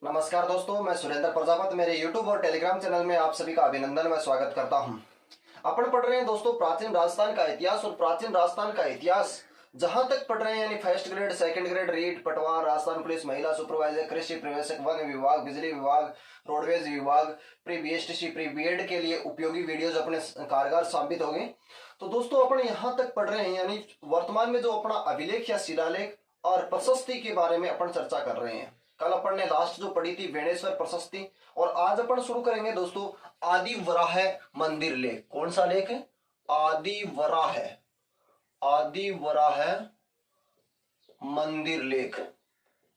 नमस्कार दोस्तों, मैं सुरेंद्र प्रजापति। मेरे YouTube और टेलीग्राम चैनल में आप सभी का अभिनंदन व स्वागत करता हूं। अपन पढ़ रहे हैं दोस्तों प्राचीन राजस्थान का इतिहास। और प्राचीन राजस्थान का इतिहास जहां तक पढ़ रहे हैं यानी first grade, second grade, read, पटवार, राजस्थान पुलिस, महिला सुपरवाइजर, कृषि प्रवेशक, वन विभाग, बिजली विभाग, रोडवेज विभाग, प्री बीएसटीसी, प्री बीएड के लिए उपयोगी वीडियोज अपने कारगर साबित हो गए। तो दोस्तों अपन यहाँ तक पढ़ रहे हैं यानी वर्तमान में जो अपना अभिलेख या शिलालेख और प्रशस्ति के बारे में अपन चर्चा कर रहे हैं। कल अपन ने लास्ट जो पढ़ी थी बेणेश्वर प्रशस्ति, और आज अपन शुरू करेंगे दोस्तों आदि वराह मंदिर लेख। कौन सा लेख है? आदि वराह मंदिर लेख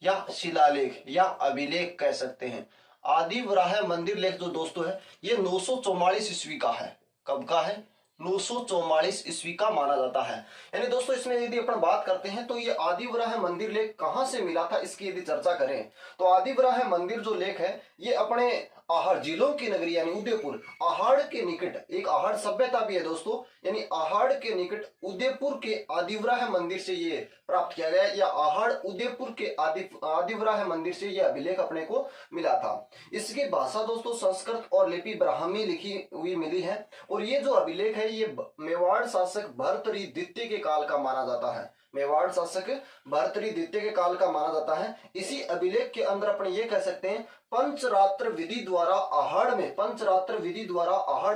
या शिलालेख या अभिलेख कह सकते हैं। आदि वराह मंदिर लेख जो दोस्तों है ये 944 ईस्वी का है। कब का है? 944 ईस्वी का माना जाता है। यानी दोस्तों इसमें यदि अपन बात करते हैं तो ये आदि वराह मंदिर लेख कहां से मिला था इसकी यदि चर्चा करें तो आदि वराह मंदिर जो लेख है ये अपने आहड़ जिलों की नगरी यानी उदयपुर, आहड़ के निकट एक आहड़ सभ्यता भी है दोस्तों, यानी आहड़ के निकट उदयपुर के आदिवराह मंदिर से ये प्राप्त किया गया, या आहड़ उदयपुर के आदिवराह मंदिर से ये अभिलेख अपने को मिला था। इसकी भाषा दोस्तों संस्कृत और लिपि ब्राह्मी लिखी हुई मिली है। और ये जो अभिलेख है ये मेवाड़ शासक भर्तृहरि द्वितीय के काल का माना जाता है। मेवाड़ शासक भर्तृहरि द्वितीय के काल का माना जाता है। इसी अभिलेख के अंदर अपन ये कह सकते हैं पंचरात्र विधि द्वारा आहड़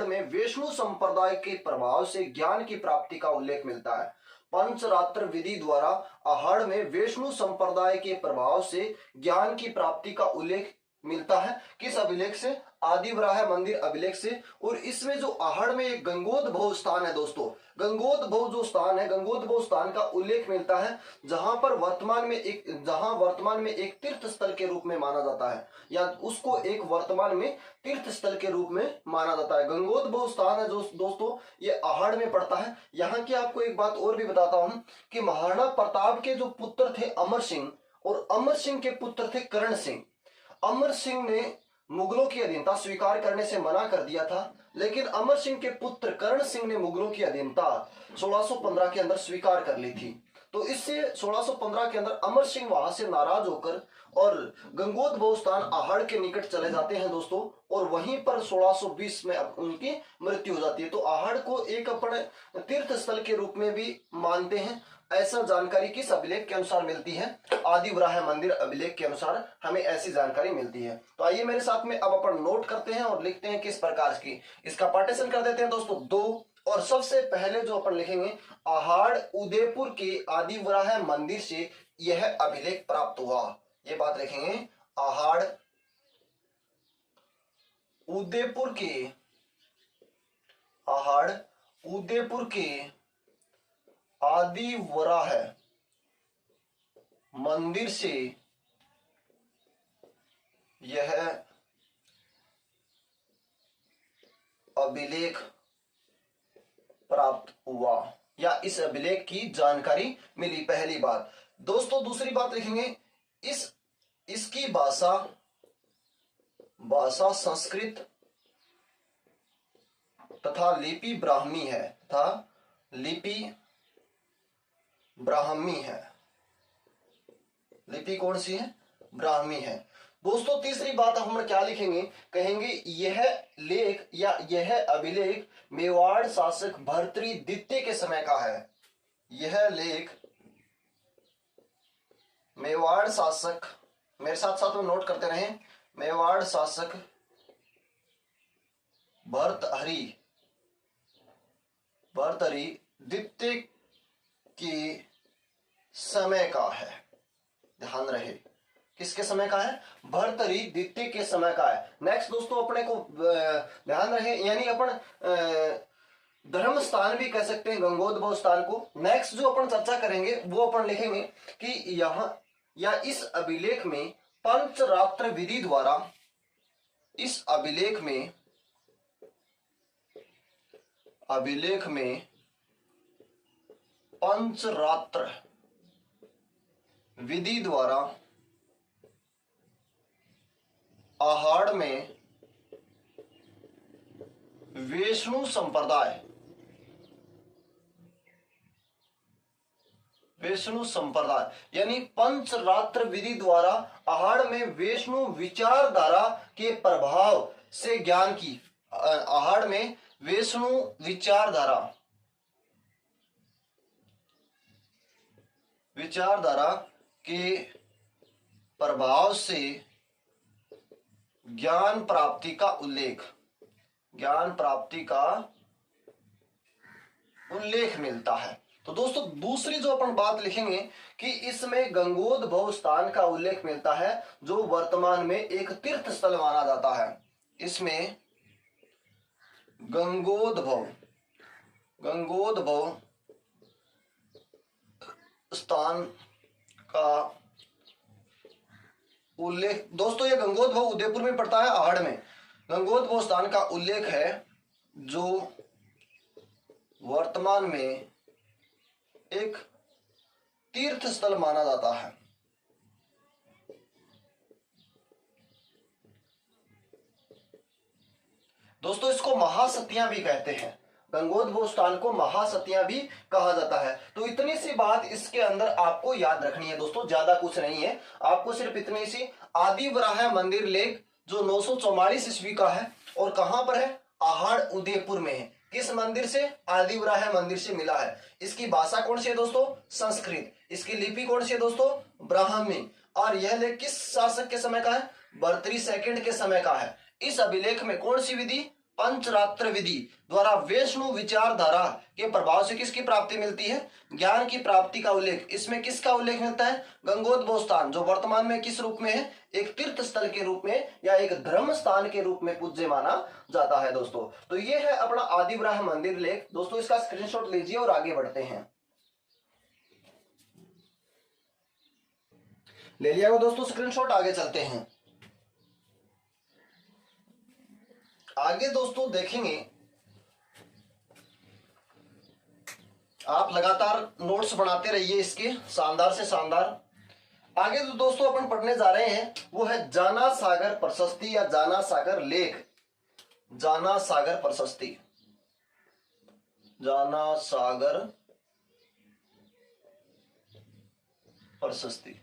में वैष्णु संप्रदाय के प्रभाव से ज्ञान की प्राप्ति का उल्लेख मिलता है। पंचरात्र विधि द्वारा आहड़ में वैष्णु संप्रदाय के प्रभाव से ज्ञान की प्राप्ति का उल्लेख मिलता है। किस अभिलेख से? आदिवराह मंदिर अभिलेख से। और इसमें जो आहड़ में एक गंगोद्भव स्थान है दोस्तों, गंगोद्भव जो स्थान है, गंगोद्भव स्थान का उल्लेख मिलता है जहां वर्तमान में एक तीर्थ स्थल के रूप में माना जाता है, या उसको एक वर्तमान में तीर्थ स्थल के रूप में माना जाता है। गंगोद्भव स्थान है जो दोस्तों ये आहड़ में पड़ता है। यहाँ की आपको एक बात और भी बताता हूं कि महाराणा प्रताप के जो पुत्र थे अमर सिंह, और अमर सिंह के पुत्र थे करण सिंह। अमर सिंह ने मुगलों की अधीनता स्वीकार करने से मना कर दिया था, लेकिन अमर सिंह के पुत्र करण सिंह ने मुगलों की अधीनता 1615 के अंदर स्वीकार कर ली थी। तो इससे 1615 के अंदर अमर सिंह वहां से नाराज होकर और गंगोद्भव स्थान आहड़ के निकट चले जाते हैं दोस्तों, और वहीं पर 1620 में उनकी मृत्यु हो जाती है। तो आहड़ को एक अपने तीर्थ स्थल के रूप में भी मानते हैं। ऐसा जानकारी किस अभिलेख के अनुसार मिलती है? आदिवराह मंदिर अभिलेख के अनुसार हमें ऐसी जानकारी मिलती है। तो आइए मेरे साथ में अब अपन नोट करते हैं और लिखते हैं किस प्रकार की। इसका पार्टीशन कर देते हैं दोस्तों 2। और सबसे पहले जो अपन लिखेंगे आहड़ उदयपुर के आदिवराह मंदिर से यह अभिलेख प्राप्त हुआ, ये बात लिखेंगे। आहड़ उदयपुर के आदिवराह मंदिर से यह अभिलेख प्राप्त हुआ, या इस अभिलेख की जानकारी मिली, पहली बात दोस्तों। दूसरी बात लिखेंगे इसकी भाषा संस्कृत तथा लिपि ब्राह्मी है। लिपि कौन सी है? ब्राह्मी है दोस्तों। तीसरी बात हम क्या लिखेंगे? कहेंगे यह लेख या यह अभिलेख मेवाड़ शासक भर्तृहरि द्वितीय के समय का है। यह लेख मेवाड़ शासक, मेरे साथ साथ में नोट करते रहें, मेवाड़ शासक भर्तृहरि द्वितीय के समय का है। ध्यान रहे किसके समय का है? भर्तृहरि द्वितीय के समय का है। नेक्स्ट दोस्तों अपने को ध्यान रहे, यानी अपन धर्म स्थान भी कह सकते हैं गंगोद्भव स्थान को। नेक्स्ट जो अपन चर्चा करेंगे वो अपन लिखेंगे कि यहां या इस अभिलेख में पंचरात्र विधि द्वारा, इस अभिलेख में पंचरात्र विधि द्वारा आहड़ में वैष्णु संप्रदाय वैष्णु संप्रदाय यानी पंचरात्र विधि द्वारा आहार में वैष्णु विचारधारा के प्रभाव से ज्ञान की, आहार में वैष्णु विचारधारा के प्रभाव से ज्ञान प्राप्ति का उल्लेख मिलता है। तो दोस्तों दूसरी जो अपन बात लिखेंगे कि इसमें गंगोद्भव स्थान का उल्लेख मिलता है जो वर्तमान में एक तीर्थ स्थल माना जाता है। इसमें गंगोद्भव स्थान का उल्लेख, दोस्तों ये गंगोद्भव उदयपुर में पड़ता है, आहड़ में गंगोद्भव स्थान का उल्लेख है जो वर्तमान में एक तीर्थ स्थल माना जाता है। दोस्तों इसको महासतियां भी कहते हैं, गंगोद्भव स्थान को महासतियां भी कहा जाता है। तो इतनी सी बात इसके अंदर आपको याद रखनी है दोस्तों, ज्यादा कुछ नहीं है, आपको सिर्फ इतनी सी। आदि वराह मंदिर लेख जो 944 ईस्वी का है और कहां पर है, आहड़ उदयपुर में है। किस मंदिर से, आदि वराह मंदिर से मिला है। इसकी भाषा कौन सी है दोस्तों, संस्कृत। इसकी लिपि कौन सी है दोस्तों, ब्राह्मी। और यह लेख किस शासक के समय का है, भर्तृहरि सेकंड के समय का है। इस अभिलेख में कौन सी विधि, पंचरात्र विधि द्वारा वैष्णु विचारधारा के प्रभाव से किसकी प्राप्ति मिलती है, ज्ञान की प्राप्ति का उल्लेख। इसमें किसका उल्लेख मिलता है, गंगोद्भव स्थान जो वर्तमान में किस रूप में है, एक तीर्थ स्थल के रूप में या एक धर्म स्थान के रूप में पूज्य माना जाता है दोस्तों। तो ये है अपना आदि वराह मंदिर लेख। दोस्तों इसका स्क्रीनशॉट लीजिए और आगे बढ़ते हैं। ले लिया दोस्तों स्क्रीनशॉट, आगे चलते हैं। आगे दोस्तों देखेंगे, आप लगातार नोट्स बनाते रहिए इसके, शानदार से शानदार। आगे जो दोस्तों अपन पढ़ने जा रहे हैं वो है जाना सागर प्रशस्ति या जाना सागर लेख। जाना सागर प्रशस्ति, जाना सागर प्रशस्ति।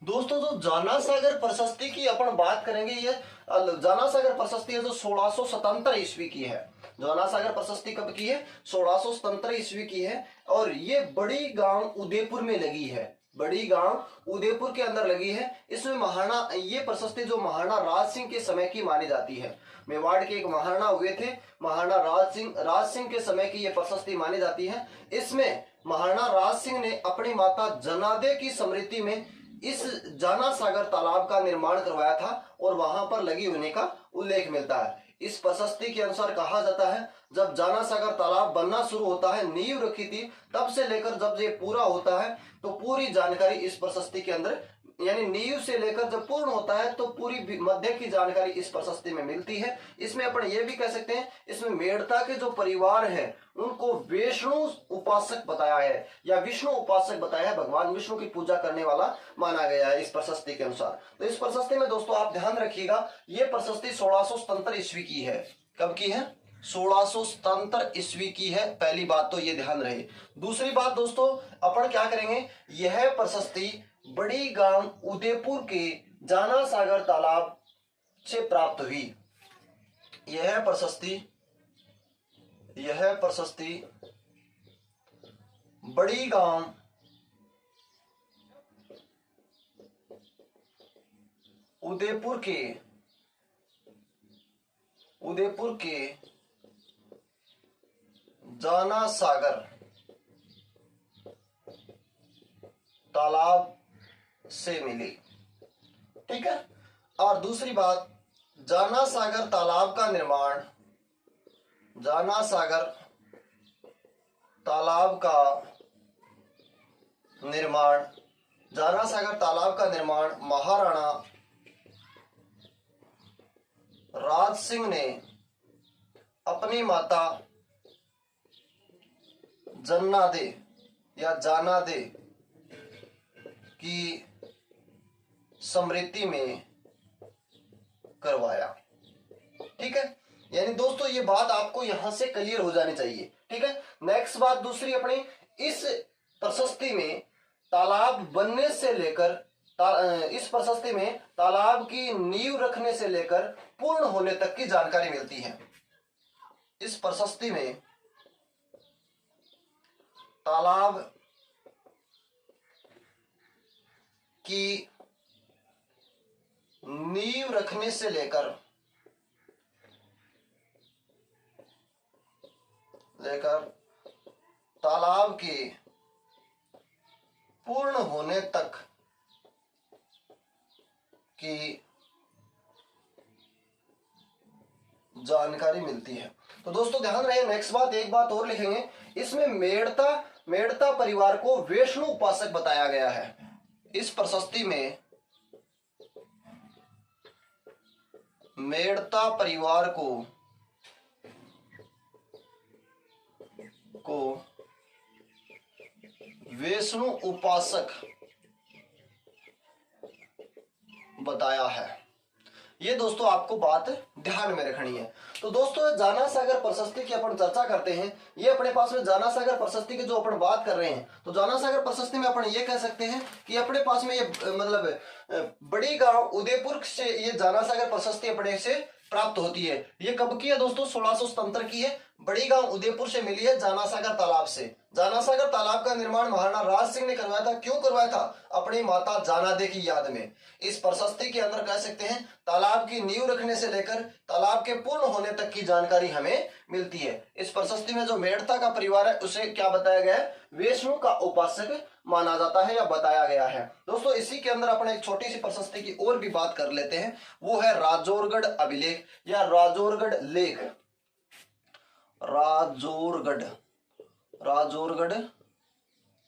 दोस्तों जो जाना सागर प्रशस्ति की अपन बात करेंगे, ये जाना सागर प्रशस्ति है जो 1677 ईस्वी की है। जाना सागर प्रशस्ति कब की है, 1677 ईस्वी की है। और ये बड़ी गांव उदयपुर में लगी है, बड़ी गांव उदयपुर के अंदर लगी है। इसमें महाराणा, ये प्रशस्ति जो महाराणा राज सिंह के समय की मानी जाती है। मेवाड़ के एक महाराणा हुए थे, महाराणा राज सिंह के समय की ये प्रशस्ति मानी जाती है। इसमें महाराणा राज सिंह ने अपनी माता जनादे की स्मृति में इस जाना सागर तालाब का निर्माण करवाया था और वहां पर लगी होने का उल्लेख मिलता है। इस प्रशस्ति के अनुसार कहा जाता है जब जाना सागर तालाब बनना शुरू होता है, नींव रखी थी, तब से लेकर जब ये पूरा होता है तो पूरी जानकारी इस प्रशस्ति के अंदर, यानी नींव से लेकर जब पूर्ण होता है तो पूरी मध्य की जानकारी इस प्रशस्ति में मिलती है। इसमें अपन ये भी कह सकते हैं, इसमें मेड़ता के जो परिवार है उनको विष्णु उपासक बताया है या विष्णु उपासक बताया है, भगवान विष्णु की पूजा करने वाला माना गया है इस प्रशस्ति के अनुसार। तो इस प्रशस्ति में दोस्तों आप ध्यान रखिएगा, ये प्रशस्ति 1677 ईस्वी की है। कब की है, 1677 ईस्वी की है। पहली बात तो ये ध्यान रहे। दूसरी बात दोस्तों अपन क्या करेंगे, यह प्रशस्ति बड़ी गांव उदयपुर के जाना सागर तालाब से प्राप्त हुई। यह प्रशस्ति बड़ी गांव उदयपुर के जाना सागर तालाब से मिली। ठीक है। और दूसरी बात, जाना सागर तालाब का निर्माण, जाना सागर तालाब का निर्माण महाराणा राज सिंह ने अपनी माता जन्नादे या जानादे की स्मृति में करवाया। ठीक है, यानी दोस्तों ये बात आपको यहां से क्लियर हो जानी चाहिए। ठीक है। नेक्स्ट बात दूसरी अपनी, इस प्रशस्ति में तालाब बनने से लेकर इस प्रशस्ति में तालाब की नींव रखने से लेकर पूर्ण होने तक की जानकारी मिलती है। इस प्रशस्ति में तालाब की नींव रखने से लेकर तालाब के पूर्ण होने तक की जानकारी मिलती है। तो दोस्तों ध्यान रहे, नेक्स्ट बात, एक बात और लिखेंगे, इसमें मेड़ता परिवार को वैष्णु उपासक बताया गया है। इस प्रशस्ति में मेड़ता परिवार को वैष्णु उपासक बताया है। ये दोस्तों आपको बात ध्यान में रखनी है। तो दोस्तों जाना सागर प्रशस्ति की अपन चर्चा करते हैं। ये अपने पास में जाना सागर प्रशस्ति की जो अपन बात कर रहे हैं, तो जाना सागर प्रशस्ति में अपन ये कह सकते हैं कि अपने पास में ये मतलब बड़ी गांव उदयपुर से ये जाना सागर प्रशस्ति अपने से प्राप्त होती है। ये कब की है दोस्तों? 1677 की है। बड़ी गांव उदयपुर से मिली है जाना सागर तालाब से। जाना सागर तालाब का निर्माण महाराणा राज सिंह ने करवाया था। क्यों करवाया था? अपनी माता जानादे की याद में। इस प्रशस्ति के अंदर कह सकते हैं तालाब की नींव रखने से लेकर तालाब के पूर्ण होने तक की जानकारी हमें मिलती है। इस प्रशस्ति में जो मेड़ता का परिवार है उसे क्या बताया गया है? वैष्णु का उपासक माना जाता है या बताया गया है। दोस्तों इसी के अंदर अपन एक छोटी सी प्रशस्ति की और भी बात कर लेते हैं, वो है राजौरगढ़ अभिलेख या राजौरगढ़ लेख। राजौरगढ़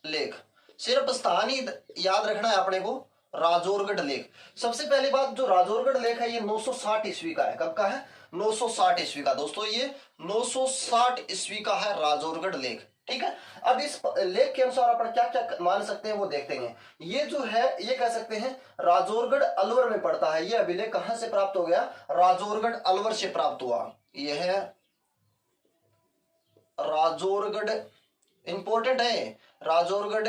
लेख, सिर्फ स्थान ही याद रखना है अपने को, राजौरगढ़ लेख। सबसे पहली बात, जो राजौरगढ़ लेख है ये 960 ईस्वी का है। कब का है? 960 ईस्वी का। दोस्तों ये 960 ईस्वी का है राजौरगढ़ लेख। ठीक है, अब इस लेख के अनुसार अपन क्या क्या मान सकते हैं वो देखते हैं। ये जो है ये कह सकते हैं राजौरगढ़ अलवर में पड़ता है। ये अभिलेख कहां से प्राप्त हो गया? राजौरगढ़ अलवर से प्राप्त हुआ। यह है राजौरगढ़, इंपॉर्टेंट है, राजौरगढ़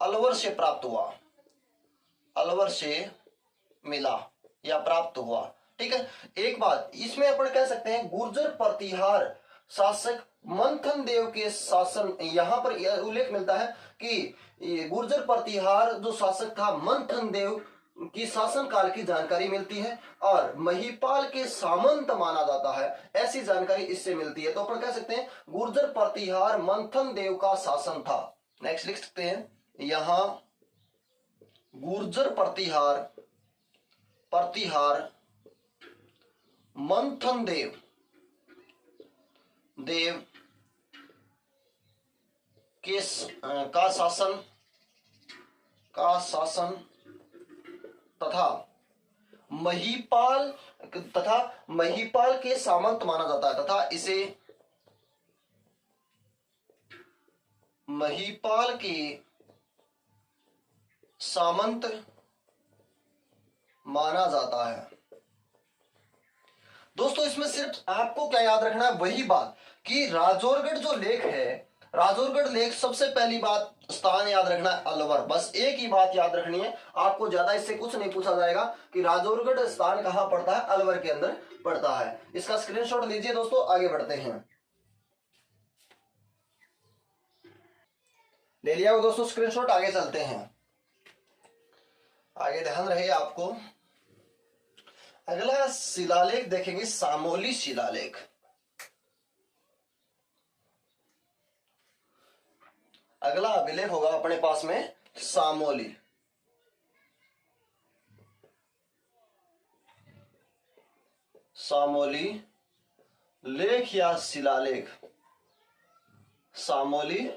अलवर से प्राप्त हुआ, अलवर से मिला या प्राप्त हुआ। ठीक है, एक बात इसमें अपन कह सकते हैं गुर्जर प्रतिहार शासक मंथन देव के शासन, यहां पर उल्लेख मिलता है कि गुर्जर प्रतिहार जो शासक था मंथन देव की शासन काल की जानकारी मिलती है और महिपाल के सामंत माना जाता है, ऐसी जानकारी इससे मिलती है। तो अपन कह सकते हैं गुर्जर प्रतिहार मंथन देव का शासन था। नेक्स्ट लिख सकते हैं यहां गुर्जर प्रतिहार मंथन देव के का शासन तथा महिपाल के सामंत माना जाता है तथा इसे महिपाल के सामंत माना जाता है। दोस्तों इसमें सिर्फ आपको क्या याद रखना है? वही बात कि राजौरगढ़ जो लेख है, राजौरगढ़ लेख, सबसे पहली बात स्थान याद रखना है अलवर। बस एक ही बात याद रखनी है आपको, ज्यादा इससे कुछ नहीं पूछा जाएगा कि राजौरगढ़ स्थान कहां पड़ता है, अलवर के अंदर पड़ता है। इसका स्क्रीनशॉट लीजिए दोस्तों, आगे बढ़ते हैं। ले लिया दोस्तों स्क्रीनशॉट, आगे चलते हैं। आगे ध्यान रहे आपको, अगला शिलालेख देखेंगे सामोली शिलालेख। अगला अभिलेख होगा अपने पास में सामोली। सामोली लेख या शिलालेख, सामोली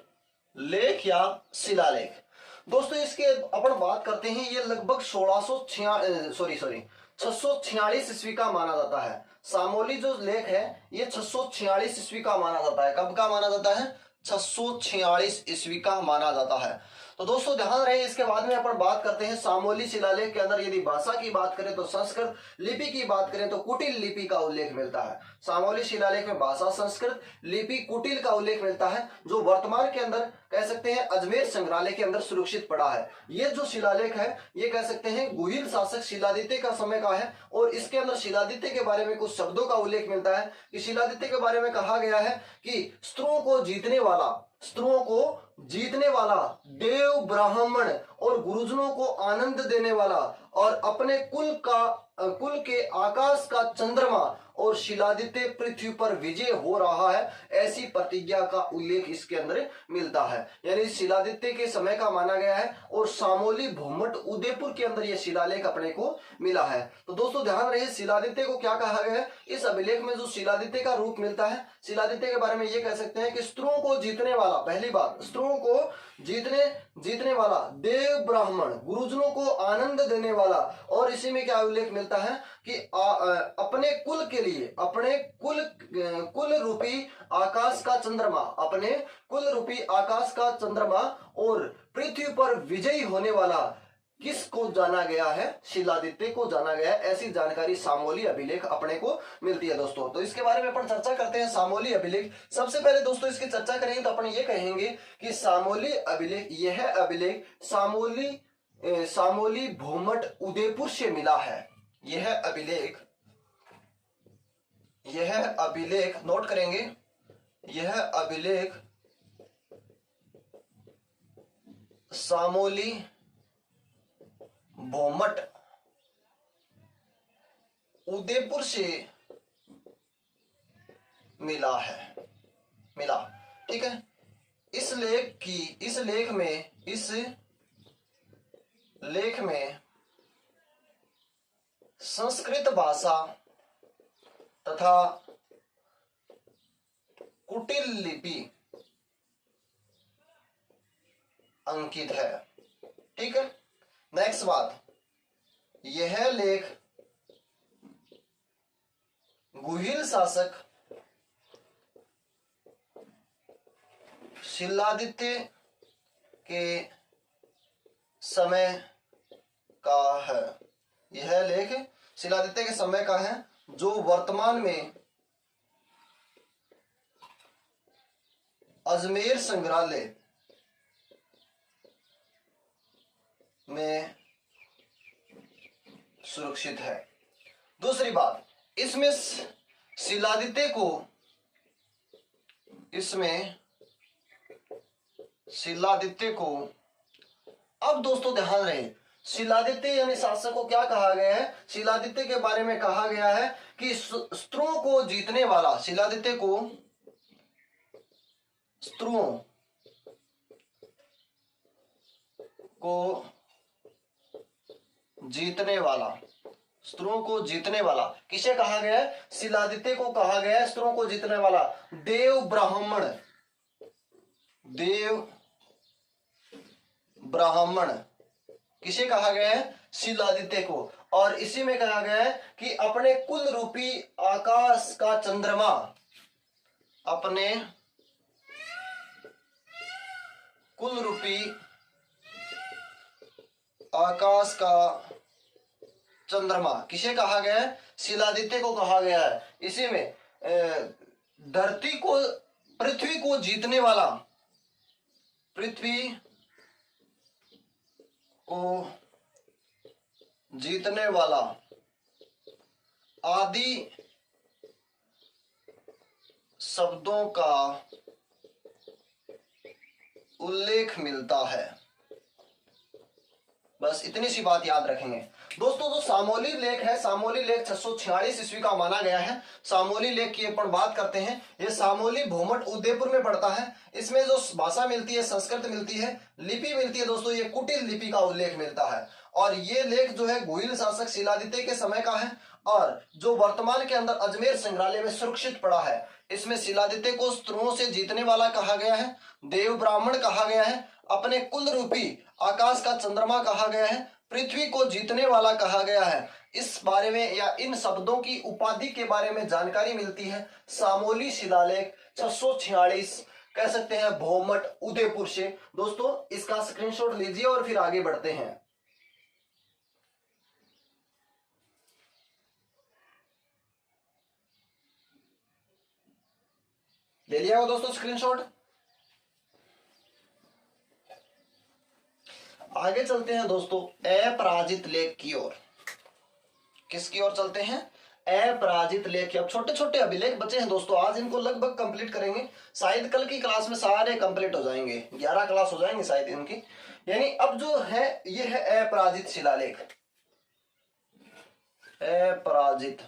लेख या शिलालेख। दोस्तों इसके अपन बात करते हैं, ये लगभग 646 ईस्वी का माना जाता है। सामोली जो लेख है ये 646 ईस्वी का माना जाता है। कब का माना जाता है? 646 ईस्वी का माना जाता है। तो दोस्तों ध्यान रहे, इसके बाद में अपन बात करते हैं सामोली शिलालेख के अंदर यदि भाषा की बात करें तो संस्कृत, लिपि की बात करें तो कुटिल लिपि का उल्लेख मिलता है। सामोली शिलालेख में भाषा संस्कृत, लिपि कुटिल का उल्लेख मिलता है, जो वर्तमान के अंदर कह सकते हैं अजमेर संग्रहालय के अंदर सुरक्षित पड़ा है। ये जो शिलालेख है ये कह सकते हैं गुहिल शासक शिलादित्य का समय का है, और इसके अंदर शिलादित्य के बारे में कुछ शब्दों का उल्लेख मिलता है कि शिलादित्य के बारे में कहा गया है कि स्त्रियों को जीतने वाला देव ब्राह्मण और गुरुजनों को आनंद देने वाला और अपने कुल के आकाश का चंद्रमा और शिलादित्य पृथ्वी पर विजय हो रहा है, ऐसी प्रतिज्ञा का उल्लेख इसके अंदर मिलता है। यानी शिलादित्य के समय का माना गया है, और सामोली भूमठ उदयपुर के अंदर यह शिलालेख अपने को मिला है। तो दोस्तों ध्यान रहे, शिलादित्य को क्या कहा गया है, इस अभिलेख में जो शिलादित्य का रूप मिलता है, शिलादित्य के बारे में ये कह सकते हैं कि स्त्रियों को जीतने वाला, पहली बात स्त्रियों को जीतने वाला देव ब्राह्मण, गुरुजनों को आनंद देने वाला, और इसी में क्या उल्लेख मिलता है कि अपने कुल के लिए, अपने कुल रूपी आकाश का चंद्रमा, अपने कुल रूपी आकाश का चंद्रमा और पृथ्वी पर विजयी होने वाला किसको जाना गया है, शिलादित्य को जाना गया है। ऐसी जानकारी सामोली अभिलेख अपने को मिलती है दोस्तों। तो इसके बारे में अपन चर्चा करते हैं। सामोली अभिलेख, सबसे पहले दोस्तों इसकी चर्चा करेंगे तो अपन ये कहेंगे कि सामोली अभिलेख, यह अभिलेख सामोली भूमठ उदयपुर से मिला है। यह अभिलेख नोट करेंगे, यह अभिलेख सामोली भूमठ उदयपुर से मिला, ठीक है। इस लेख में संस्कृत भाषा तथा कुटिल लिपि अंकित है, ठीक है। नेक्स्ट बात, यह लेख गुहिल शासक शिलादित्य के समय का है। यह लेख शिलादित्य के समय का है, जो वर्तमान में अजमेर संग्रहालय में सुरक्षित है। दूसरी बात, इसमें शिलादित्य को अब दोस्तों ध्यान रहे, शिलादित्य यानी शासक को क्या कहा गया है, शिलादित्य के बारे में कहा गया है कि स्त्रियों को जीतने वाला, शिलादित्य को स्त्रियों को जीतने वाला किसे कहा गया है, शिलादित्य को कहा गया है स्त्रियों को जीतने वाला देव ब्राह्मण किसे कहा गया है, शिलादित्य को। और इसी में कहा गया है कि अपने कुल रूपी आकाश का चंद्रमा, अपने कुल रूपी आकाश का चंद्रमा किसे कहा गया है, शिलादित्य को कहा गया है। इसी में पृथ्वी को जीतने वाला आदि शब्दों का उल्लेख मिलता है। बस इतनी सी बात याद रखेंगे दोस्तों। जो सामोली लेख है, सामोली लेख 646 ईस्वी का माना गया है। सामोली लेख की अपन बात करते हैं, ये सामोली भूमठ उदयपुर में पड़ता है। इसमें जो भाषा मिलती है, संस्कृत मिलती है, लिपि मिलती है दोस्तों, ये कुटिल लिपि का उल्लेख मिलता है। और ये लेख जो है गुहिल शासक शिलादित्य के समय का है, और जो वर्तमान के अंदर अजमेर संग्रहालय में सुरक्षित पड़ा है। इसमें शिलादित्य को स्त्रियों से जीतने वाला कहा गया है, देव ब्राह्मण कहा गया है, अपने कुल रूपी आकाश का चंद्रमा कहा गया है, पृथ्वी को जीतने वाला कहा गया है। इस बारे में या इन शब्दों की उपाधि के बारे में जानकारी मिलती है सामोली शिलालेख 646 कह सकते हैं भौमट उदयपुर से। दोस्तों इसका स्क्रीनशॉट लीजिए और फिर आगे बढ़ते हैं। ले लिया हो दोस्तों स्क्रीनशॉट। आगे चलते हैं दोस्तों अपराजित लेख की ओर। किसकी ओर चलते हैं? अपराजित लेख। अब छोटे छोटे अभिलेख बचे हैं दोस्तों, आज इनको लगभग कंप्लीट करेंगे, शायद कल की क्लास में सारे कंप्लीट हो जाएंगे, 11 क्लास हो जाएंगे शायद इनकी। यानी अब जो है ये है अपराजित शिलालेख। अपराजित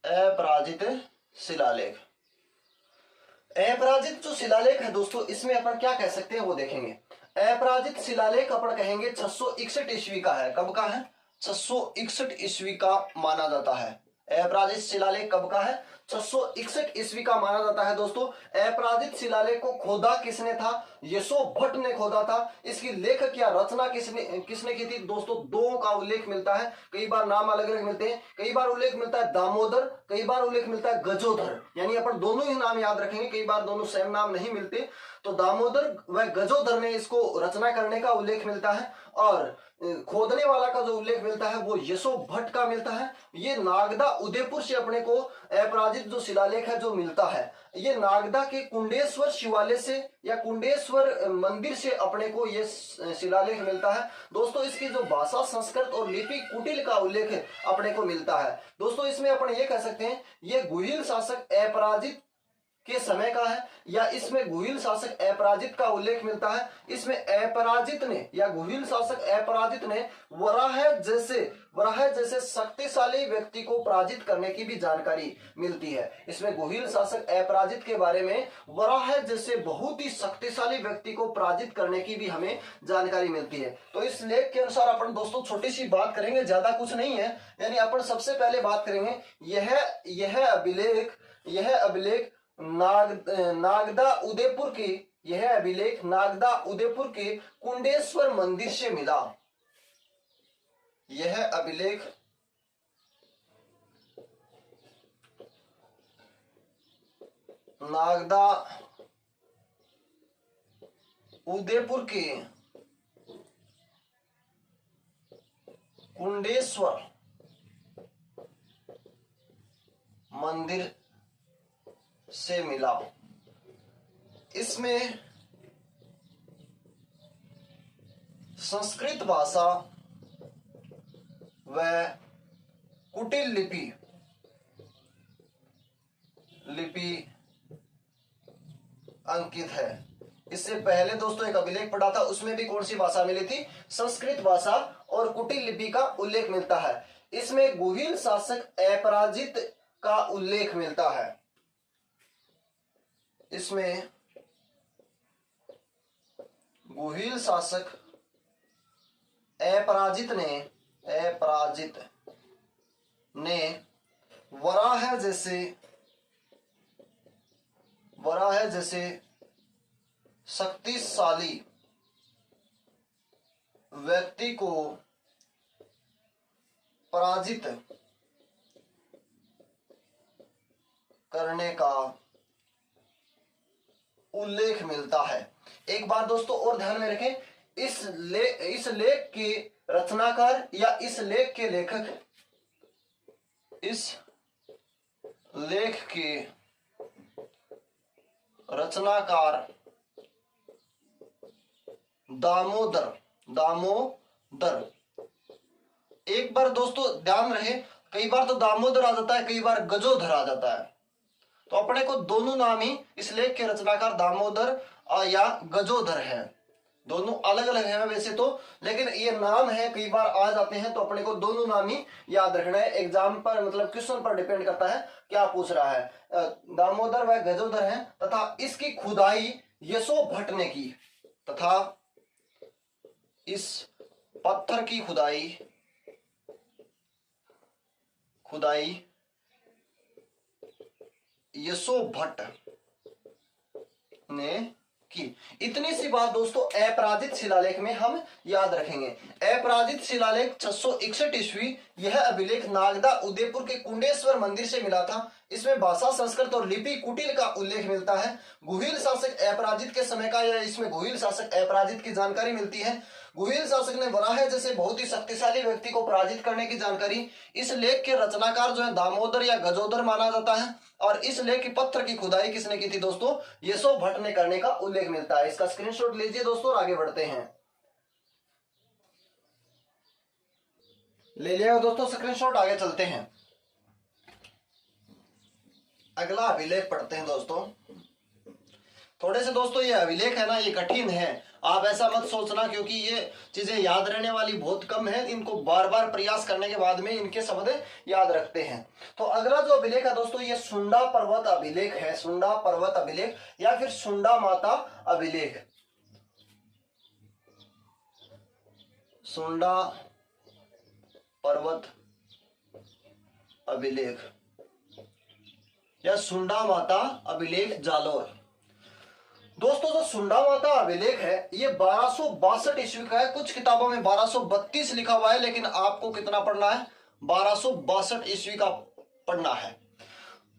अपराजित शिलालेख। अपराजित जो शिलालेख है दोस्तों, इसमें अपन क्या कह सकते हैं वो देखेंगे। अपराजित शिलालेख अपन कहेंगे 661 ईस्वी का है। कब का है? 661 ईस्वी का माना जाता है। अपराजित शिलालेख कब का है? 661 ईस्वी का माना जाता है दोस्तों। अपराजित शिलालेख को खोदा किसने था? यशो भट्ट ने खोदा था। इसकी लेखक या रचना किसने की थी दोस्तों? दो का उल्लेख मिलता है, कई बार नाम अलग अलग मिलते हैं। कई बार उल्लेख मिलता है दामोदर, कई बार उल्लेख मिलता है गजोधर। यानी अपन दोनों ही नाम याद रखेंगे, कई बार दोनों सेम नाम नहीं मिलते। तो दामोदर व गजोधर ने इसको रचना करने का उल्लेख मिलता है, और खोदने वाला का जो उल्लेख मिलता है वो यशो भट्ट का मिलता है। ये नागदा उदयपुर से अपने को अपराजित जो शिलालेख है जो मिलता है, ये नागदा के कुंडेश्वर शिवालय से या कुंडेश्वर मंदिर से अपने को ये शिलालेख मिलता है दोस्तों। इसकी जो भाषा संस्कृत और लिपि कुटिल का उल्लेख अपने को मिलता है दोस्तों। इसमें अपन ये कह सकते हैं ये गुहिल शासक अपराजित के समय का है, या इसमें गुहिल शासक अपराजित का उल्लेख मिलता है। इसमें अपराजित ने या गुहिल शासक अपराजित ने वराह जैसे शक्तिशाली व्यक्ति को पराजित करने की भी जानकारी मिलती है। इसमें गुहिल शासक अपराजित के बारे में वराह जैसे बहुत ही शक्तिशाली व्यक्ति को पराजित करने की भी हमें जानकारी मिलती है। तो इस लेख के अनुसार अपन दोस्तों छोटी सी बात करेंगे, ज्यादा कुछ नहीं है। यानी अपन सबसे पहले बात करेंगे यह अभिलेख नागदा उदयपुर के यह अभिलेख नागदा उदयपुर के कुंडेश्वर मंदिर से मिला। यह अभिलेख नागदा उदयपुर के कुंडेश्वर मंदिर से मिला। इसमें संस्कृत भाषा व कुटिल लिपि अंकित है। इससे पहले दोस्तों एक अभिलेख पढ़ा था, उसमें भी कौन सी भाषा मिली थी? संस्कृत भाषा और कुटिल लिपि का उल्लेख मिलता है। इसमें गुहिल शासक अपराजित का उल्लेख मिलता है। इसमें गुहिल शासक अपराजित ने वराह जैसे शक्तिशाली व्यक्ति को पराजित करने का उल्लेख मिलता है। एक बात दोस्तों और ध्यान में रखें, इस लेख के रचनाकार या इस लेख के लेखक, इस लेख के रचनाकार दामोदर। एक बार दोस्तों ध्यान रहे, कई बार तो दामोदर आ जाता है, कई बार गजोधर आ जाता है। तो अपने को दोनों नाम ही इस लेख के रचनाकार दामोदर या गजोधर है। दोनों अलग अलग है वैसे तो, लेकिन ये नाम है कई बार आ जाते हैं, तो अपने को दोनों नाम ही याद रखना है। एग्जाम पर मतलब क्वेश्चन पर डिपेंड करता है क्या पूछ रहा है। दामोदर व गजोधर है, तथा इसकी खुदाई यशो भट्ट ने की, तथा इस पत्थर की खुदाई यशो भट्ट ने की। इतनी सी बात दोस्तों अपराजित शिलालेख में हम याद रखेंगे। अपराजित शिलालेख 661 ईस्वी, यह अभिलेख नागदा उदयपुर के कुंडेश्वर मंदिर से मिला था। इसमें भाषा, संस्कृत और लिपि कुटिल का उल्लेख मिलता है। गुहिल शासक अपराजित के समय का, या इसमें गुहिल शासक अपराजित की जानकारी मिलती है। गुहिल शासक ने वराह जैसे बहुत ही शक्तिशाली व्यक्ति को पराजित करने की जानकारी, इस लेख के रचनाकार जो है दामोदर या गजोदर माना जाता है। और इस लेख की पत्थर की खुदाई किसने की थी दोस्तों? यशो भट्ट ने करने का उल्लेख मिलता है। इसका स्क्रीनशॉट लीजिए दोस्तों और आगे बढ़ते हैं। ले लिया दोस्तों स्क्रीनशॉट, आगे चलते हैं। अगला अभिलेख पढ़ते हैं दोस्तों। थोड़े से दोस्तों ये अभिलेख है ना, ये कठिन है, आप ऐसा मत सोचना, क्योंकि ये चीजें याद रहने वाली बहुत कम है। इनको बार बार प्रयास करने के बाद में इनके शब्द याद रखते हैं। तो अगला जो अभिलेख है दोस्तों, ये सुंडा पर्वत अभिलेख है। सुंडा पर्वत अभिलेख या फिर सुंडा माता अभिलेख। सुंडा पर्वत अभिलेख या सुंडा माता अभिलेख जालोर। दोस्तों जो सुंडा माता अभिलेख है ये 1262 ईस्वी का है। कुछ किताबों में 1232 लिखा हुआ है, लेकिन आपको कितना पढ़ना है? 1262 ईस्वी का पढ़ना है।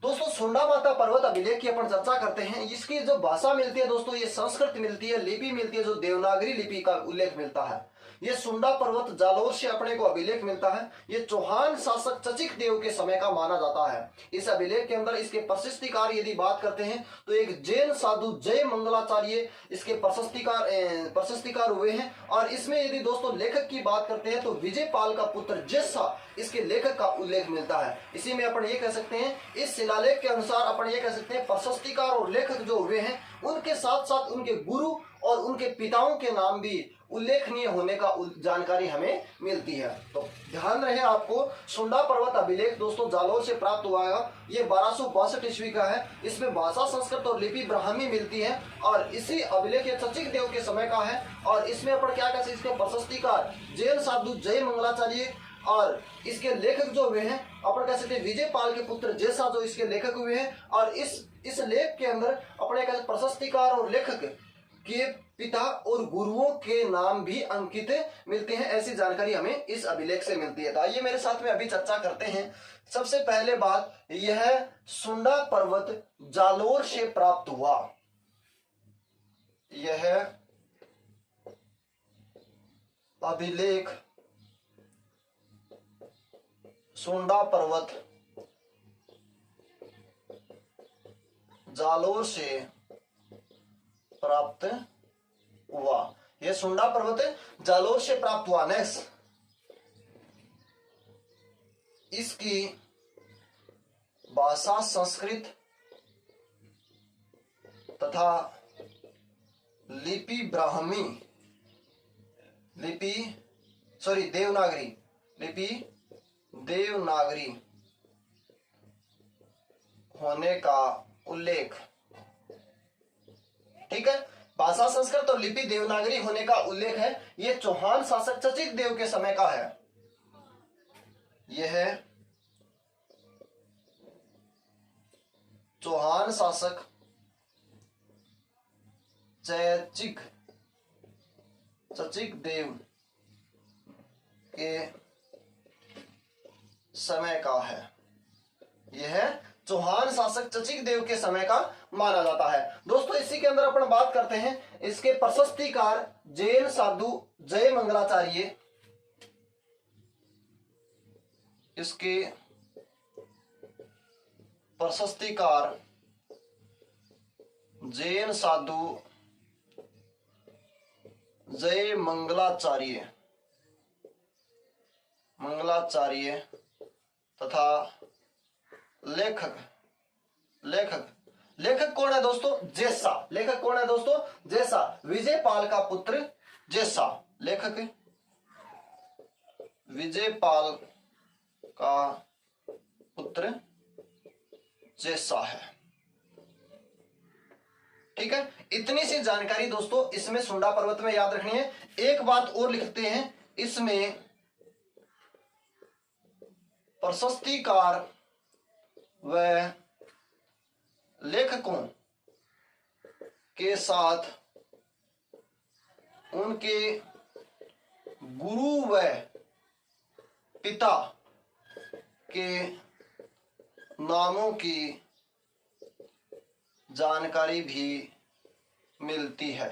दोस्तों सुंडा माता पर्वत अभिलेख की अपन चर्चा करते हैं। इसकी जो भाषा मिलती है दोस्तों, ये संस्कृत मिलती है, लिपि मिलती है जो देवनागरी लिपि का उल्लेख मिलता है। ये सुंडा पर्वत जालोर से अपने को अभिलेख मिलता है। ये चौहान शासक चचिक देव के समय का माना जाता है। इस अभिलेख के अंदर इसके प्रशस्तिकार यदि बात करते हैं तो एक जैन साधु जय मंगलाचार्य इसके प्रशस्तिकार हुए हैं। और इसमें यदि दोस्तों लेखक की बात करते हैं तो विजय पाल का पुत्र जैसा इसके लेखक का उल्लेख मिलता है। इसी में अपन ये कह सकते हैं, इस शिलालेख के अनुसार अपन ये कह सकते हैं प्रशस्तिकार और लेखक जो हुए हैं उनके साथ साथ उनके गुरु और उनके पिताओं के नाम भी उल्लेखनीय होने का जानकारी हमें मिलती है। तो ध्यान रहे आपको, सुंडा पर्वत अभिलेख दोस्तों जालोर से प्राप्त हुआ है। ये 1262 ईस्वी का है। इसमें भाषा, संस्कृत और लिपि ब्राह्मी मिलती है। और इसी अभिलेख ये चचिक देव के समय का है। और इसमें अपन क्या कह सकते हैं, इसके प्रशस्तिकार जैन साधु जय मंगलाचार्य और इसके लेखक जो हुए हैं अपन कह सकते हैं विजय पाल के पुत्र जैसा जो इसके लेखक हुए हैं। और इस लेख के अंदर अपने कह प्रशस्तिकार और लेखक के पिता और गुरुओं के नाम भी अंकित मिलते हैं। ऐसी जानकारी हमें इस अभिलेख से मिलती है। तो आइए मेरे साथ में अभी चर्चा करते हैं। सबसे पहले बात यह सुंडा पर्वत जालोर से प्राप्त हुआ। यह अभिलेख सुंडा पर्वत जालोर से प्राप्त हुआ। यह सुंडा पर्वत जालोर से प्राप्त हुआ। नेक्स्ट, इसकी भाषा संस्कृत तथा लिपि ब्राह्मी देवनागरी होने का उल्लेख। ठीक है, भाषा संस्कृत और लिपि देवनागरी होने का उल्लेख है। यह चौहान शासक चचिक देव के समय का है। यह चौहान शासक चचिक देव के समय का है। यह चौहान शासक चचिक देव के समय का माना जाता है। दोस्तों इसी के अंदर अपन बात करते हैं, इसके प्रशस्तिकार जैन साधु जय मंगलाचार्य। इसके प्रशस्तिकार जैन साधु जय मंगलाचार्य तथा लेखक कौन है दोस्तों? जैसा। लेखक कौन है दोस्तों? जैसा, विजय पाल का पुत्र जैसा। लेखक विजय पाल का पुत्र जैसा है। ठीक है, इतनी सी जानकारी दोस्तों इसमें सुंडा पर्वत में याद रखनी है। एक बात और लिखते हैं, इसमें प्रशस्तिकार व लेखकों के साथ उनके गुरु व पिता के नामों की जानकारी भी मिलती है।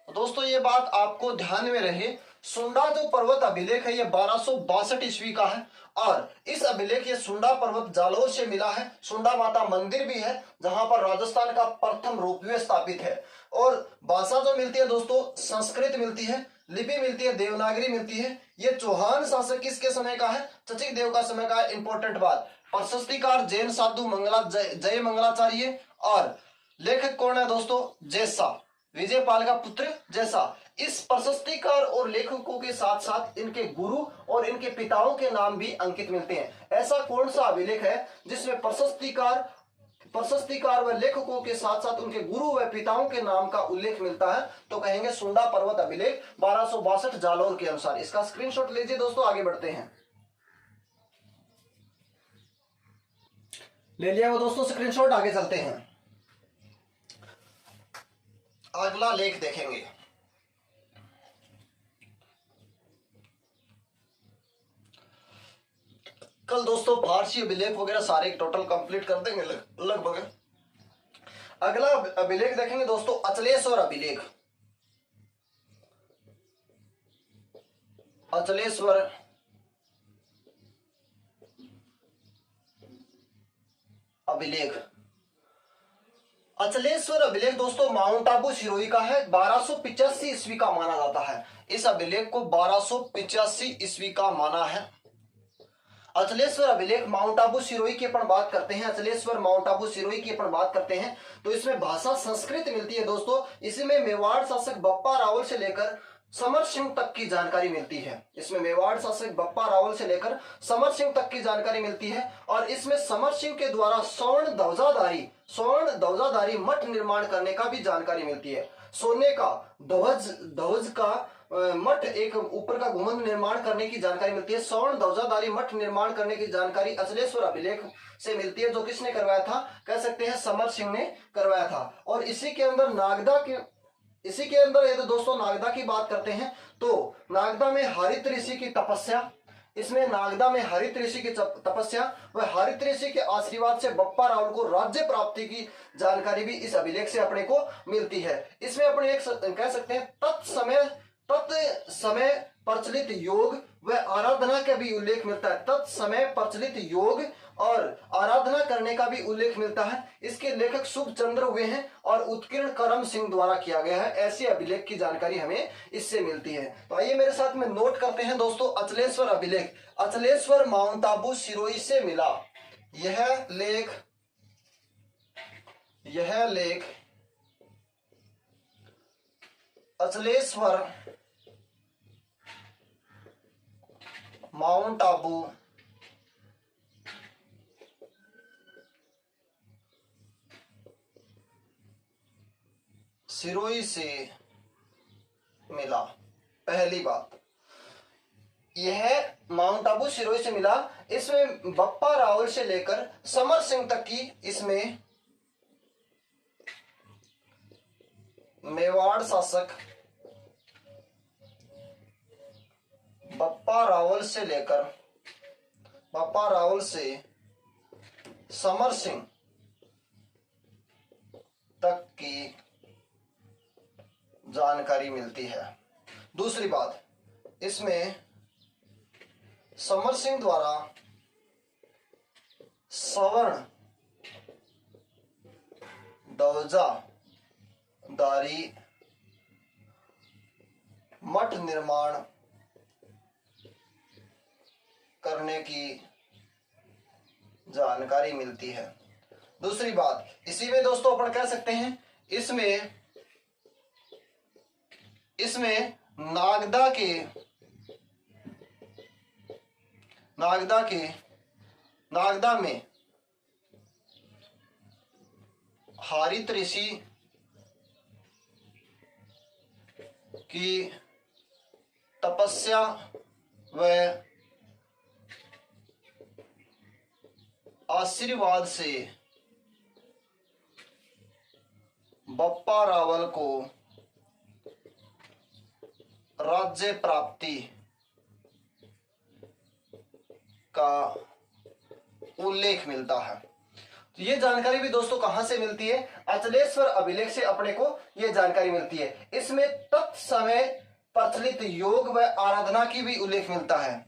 दोस्तों ये बात आपको ध्यान में रहे, सुंडा जो पर्वत अभिलेख है ये 1262 ईस्वी का है और इस अभिलेख ये सुंडा पर्वत जालौर से मिला है। सुंडा माता मंदिर भी है जहां पर राजस्थान का प्रथम रोपवे स्थापित है। और भाषा जो मिलती है दोस्तों संस्कृत मिलती है, लिपि मिलती है देवनागरी मिलती है। ये चौहान शासक किसके समय का है? चचिक देव का समय का है। इंपॉर्टेंट बात, प्रशस्तिकार जैन साधु जय मंगलाचार्य और लेखक कौन है दोस्तों? जैसा, विजयपाल का पुत्र जैसा। इस प्रशस्तिकार और लेखकों के साथ साथ इनके गुरु और इनके पिताओं के नाम भी अंकित मिलते हैं। ऐसा कौन सा अभिलेख है जिसमें प्रशस्तिकार व लेखकों के साथ साथ उनके गुरु व पिताओं के नाम का उल्लेख मिलता है? तो कहेंगे सुंडा पर्वत अभिलेख 1262 जालौर के अनुसार। इसका स्क्रीनशॉट लीजिए दोस्तों, आगे बढ़ते हैं। ले लिया वो दोस्तों स्क्रीनशॉट, आगे चलते हैं। अगला लेख देखेंगे। कल दोस्तों फारसी अभिलेख वगैरह सारे टोटल कंप्लीट कर देंगे लगभग। अगला अभिलेख देखेंगे दोस्तों अचलेश्वर अभिलेख। अचलेश्वर अभिलेख। अचलेश्वर अभिलेख दोस्तों माउंट आबू सिरोही का है, 1285 ईस्वी का माना जाता है। इस अभिलेख को 1285 ईस्वी का माना है। अचलेश्वर अभिलेख माउंट आबू सिरोही की अपन बात करते हैं। अचलेश्वर माउंट आबू सिरोही की अपन बात करते हैं तो इसमें भाषा संस्कृत मिलती है दोस्तों। इसमें मेवाड़ शासक बप्पा रावल से लेकर समर सिंह तक की जानकारी मिलती है। इसमें मेवाड़ शासक बप्पा रावल से लेकर समर सिंह तक की जानकारी मिलती है और इसमें समर सिंह के द्वारा स्वर्ण ध्वजाधारी मठ निर्माण करने का भी जानकारी मिलती है। सोने का ध्वज का मठ, एक ऊपर का गुंबद निर्माण करने की जानकारी मिलती है। स्वर्ण ध्वजाधारी मठ निर्माण करने की जानकारी अचलेश्वर अभिलेख से मिलती है, जो किसने करवाया था? कह सकते हैं समर सिंह ने करवाया था। और इसी के अंदर यदि दोस्तों नागदा की बात करते हैं तो नागदा में हरित ऋषि की तपस्या, इसमें नागदा में हरित ऋषि की तपस्या व हरित ऋषि के आशीर्वाद से बप्पा रावल को राज्य प्राप्ति की जानकारी भी इस अभिलेख से अपने को मिलती है। इसमें अपने एक कह सकते हैं तत्समय प्रचलित योग व आराधना का भी उल्लेख मिलता है। तत्समय प्रचलित योग और आराधना करने का भी उल्लेख मिलता है। इसके लेखक शुभ चंद्र हुए हैं और उत्कीर्ण करम सिंह द्वारा किया गया है। ऐसी अभिलेख की जानकारी हमें इससे मिलती है। तो आइए मेरे साथ में नोट करते हैं दोस्तों अचलेश्वर अभिलेख। अचलेश्वर माउंट आबू सिरोही से मिला। यह लेख अचलेश्वर माउंट आबू सिरोही से मिला। पहली बात, यह माउंट आबू सिरोही से मिला। इसमें बप्पा रावल से लेकर समर सिंह तक की, इसमें मेवाड़ शासक बप्पा रावल से समर सिंह तक की जानकारी मिलती है। दूसरी बात, इसमें समर सिंह द्वारा स्वर्ण ध्वजाधारी मठ निर्माण करने की जानकारी मिलती है। दूसरी बात, इसी में दोस्तों अपन कह सकते हैं इसमें नागदा में हरित ऋषि की तपस्या व आशीर्वाद से बप्पा रावल को राज्य प्राप्ति का उल्लेख मिलता है। तो ये जानकारी भी दोस्तों कहां से मिलती है? अचलेश्वर अभिलेख से अपने को ये जानकारी मिलती है। इसमें तत्समय प्रचलित योग व आराधना की भी उल्लेख मिलता है।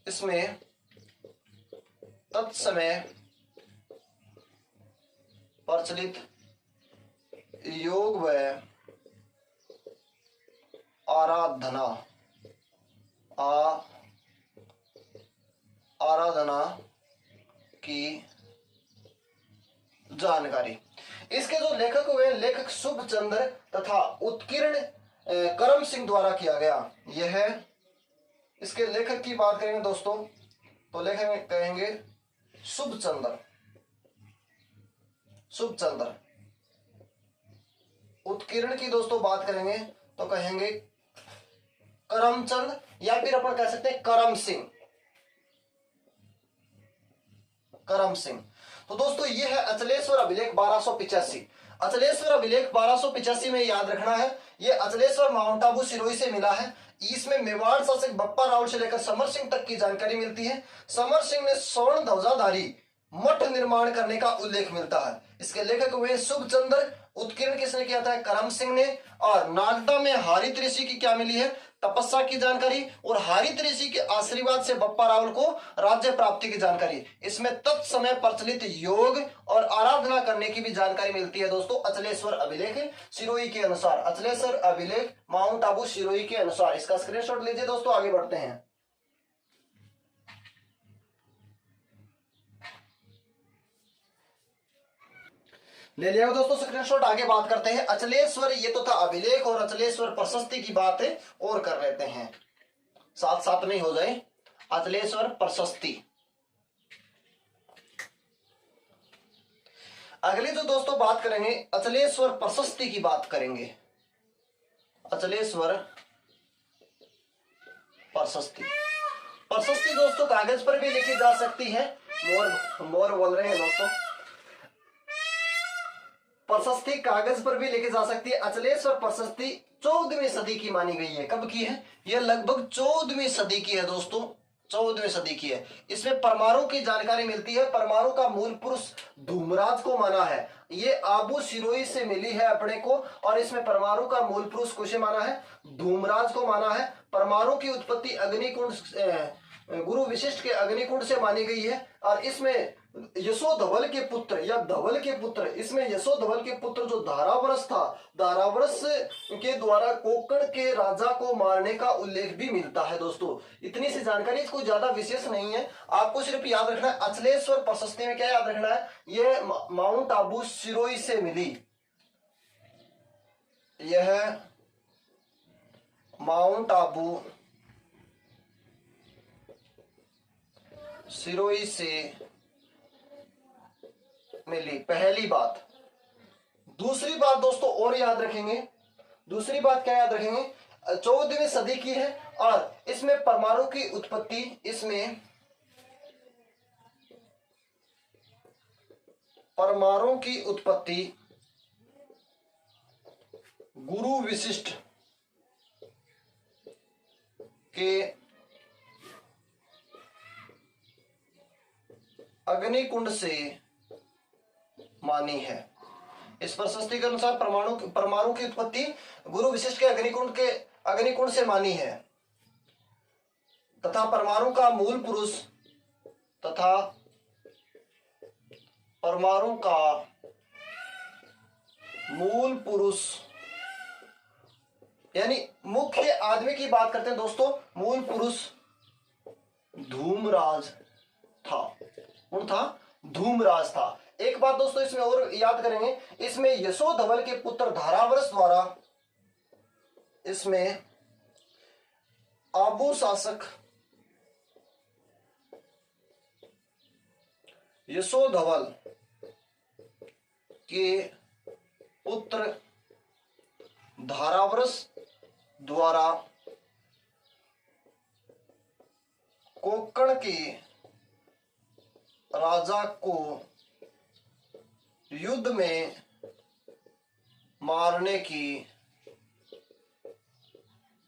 इसमें तत्समय प्रचलित योग व आराधना की जानकारी। इसके जो लेखक हुए, लेखक शुभचंद्र तथा उत्कीर्ण करम सिंह द्वारा किया गया। यह है, इसके लेखक की बात करेंगे दोस्तों तो लेखक कहेंगे शुभचंद्र। उत्कीर्ण की दोस्तों बात करेंगे तो कहेंगे करमचंद, या फिर अपन कह सकते हैं करम सिंह। तो दोस्तों ये है अचलेश्वर अभिलेख 1285। अचलेश्वर अभिलेख 1285 में याद रखना है, ये अचलेश्वर माउंट आबू सिरोही से मिला है। इसमें मेवाड़ शासक बप्पा रावल से लेकर समर सिंह तक की जानकारी मिलती है। समर सिंह ने स्वर्ण ध्वजाधारी मठ निर्माण करने का उल्लेख मिलता है। इसके लेखक हुए शुभचंद्र, उत्कीर्ण किसने किया था? करम सिंह ने। और नागदा में हरित ऋषि की क्या मिली है? तपस्या की जानकारी, और हरित ऋषि के आशीर्वाद से बप्पा रावल को राज्य प्राप्ति की जानकारी। इसमें तत्समय प्रचलित योग और आराधना करने की भी जानकारी मिलती है दोस्तों अचलेश्वर अभिलेख सिरोही के अनुसार। अचलेश्वर अभिलेख माउंट आबू सिरोही के अनुसार। इसका स्क्रीनशॉट लीजिए दोस्तों, आगे बढ़ते हैं। ले लिया दोस्तों स्क्रीनशॉट, आगे बात करते हैं। अचलेश्वर, ये तो था अभिलेख, और अचलेश्वर प्रशस्ति की बात है और कर लेते हैं, साथ साथ में हो जाए। अचलेश्वर प्रशस्ति, अगली जो दोस्तों बात करेंगे अचलेश्वर प्रशस्ति की बात करेंगे। अचलेश्वर प्रशस्ति दोस्तों कागज पर भी लिखी जा सकती है। मोर बोल रहे हैं दोस्तों। प्रशस्ति कागज पर भी लिखी जा सकती है। अचलेश्वर प्रशस्ति 14वीं सदी की मानी गई है। कब की है? यह लगभग 14वीं सदी की है दोस्तों, 14वीं सदी की है। इसमें परमाणु की जानकारी मिलती है। परमाणु का मूल पुरुष धूमराज को माना है। ये आबू सिरोही से मिली है अपने को, और इसमें परमाणु का मूल पुरुष किसे माना है? धूमराज को माना है। परमाणु की उत्पत्ति अग्निकुंड, गुरु विशिष्ट के अग्निकुंड से मानी गई है। और इसमें यशोधवल के पुत्र या धवल के पुत्र, इसमें यशोधवल के पुत्र जो धारावरस था, धारावरस के द्वारा कोकण के राजा को मारने का उल्लेख भी मिलता है दोस्तों। इतनी सी जानकारी, इसको ज्यादा विशेष नहीं है, आपको सिर्फ याद रखना है अचलेश्वर प्रशस्ति में क्या याद रखना है? यह माउंट आबू सिरोही से मिली। यह माउंट आबू सिरोही से मिली, पहली बात। दूसरी बात दोस्तों और याद रखेंगे, दूसरी बात क्या याद रखेंगे? 14वीं सदी की है, और इसमें परमाणु की उत्पत्ति, इसमें परमाणु की उत्पत्ति गुरु विशिष्ट के अग्निकुंड से मानी है। इस प्रशस्ति के अनुसार परमाणु की उत्पत्ति गुरु विशिष्ट के अग्निकुंड से मानी है, तथा परमाणु का मूल पुरुष यानी मुख्य आदमी की बात करते हैं दोस्तों, मूल पुरुष धूमराज था। कौन था? धूमराज था। एक बात दोस्तों इसमें और याद करेंगे, इसमें यशोधवल के पुत्र धारावरस द्वारा, इसमें आबू शासक यशोधवल के पुत्र धारावरस द्वारा कोकण के राजा को युद्ध में मारने की